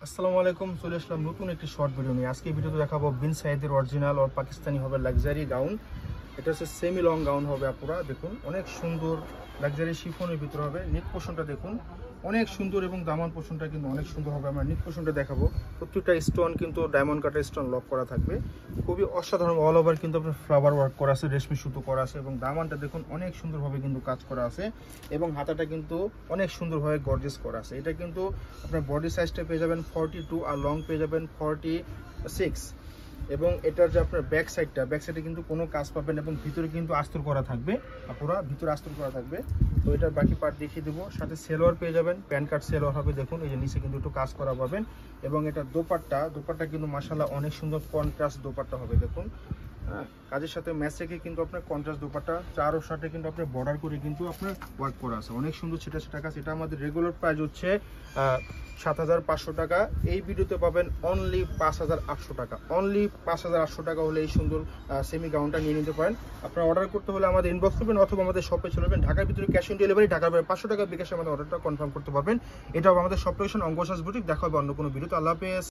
আসসালামু আলাইকুম, চলে আসলাম নতুন একটি শর্ট ভিডিও নিয়ে। আজকে ভিডিওতে দেখাবো বিন সাইদের অরিজিনাল আর পাকিস্তানি হবে লাক্সারি গাউন। এটা হচ্ছে সেমি লং গাউন হবে আপুরা। দেখুন অনেক সুন্দর লাক্সারি শিফনের ভিতরে হবে। নেক পোর্শনটা দেখুন অনেক সুন্দর এবং দামান পোর্শনটা কিন্তু অনেক সুন্দর হবে। আমরা নেক পোর্শনটা দেখাবো। প্রত্যেকটা স্টোন কিন্তু ডায়মন্ড কাটের স্টোন লক করা থাকবে। খুবই অসাধারণ, অল ওভার কিন্তু আপনার ফ্লাওয়ার ওয়ার্ক করা আছে, রেশমি সুতো করা আছে এবং দামানটা দেখুন অনেক সুন্দরভাবে কিন্তু কাজ করা আছে এবং হাতাটা কিন্তু অনেক সুন্দরভাবে গর্জিয়াস করা আছে। এটা কিন্তু আপনার বডি সাইজটা পেয়ে যাবেন 42 আর লং পেয়ে যাবেন 46 এবং এটার যে আপনার ব্যাক সাইডে কিন্তু কোনো কাজ পাবেন এবং ভিতরে কিন্তু আস্তর করা থাকবে। পুরো ভিতরে আস্তর করা থাকবে। তো এটার বাকি পার্ট দেখিয়ে দেবো। সাথে সেলোয়ার পেয়ে যাবেন, প্যান্ট কাট সেলোয়ার হবে। দেখুন এই যে নিচে কিন্তু একটু কাজ করা পাবেন এবং এটা দোপাট্টা কিন্তু মাশাআল্লাহ অনেক সুন্দর কন্ট্রাস্ট দোপাট্টা হবে। দেখুন কাজের সাথে ম্যাচ রেখে কিন্তু আপনার কন্ট্রাস্ট দোপাট্টা চারো শার্টে কিন্তু আপনার বর্ডার করে কিন্তু আপনার ওয়ার্ক করা আছে। অনেক সুন্দর সেটা কাজ। এটা আমাদের রেগুলার প্রাইস হচ্ছে ৭৫০০ টাকা। এই ভিডিওতে পাবেন অনলি ৫৮০০ টাকা। অনলি ৫৮০০ টাকা হলে এই সুন্দর সেমি গাউনটা নিয়ে নিতে পারেন। আপনারা অর্ডার করতে হলে আমাদের ইনবক্স করবেন অথবা আমাদের শপে চলে যাবেন। ঢাকার ভিতরে ক্যাশ অন ডেলিভারি, ঢাকার বাইরে ৫০০ টাকা বিকাশে আমাদের অর্ডারটা কনফার্ম করতে পারবেন। এটা হবে আমাদের শপ লোকেশন অঙ্গসাজ বুটিক। দেখা হবে অন্য কোনো ভিডিওতে। আল্লাহ হাফেজ।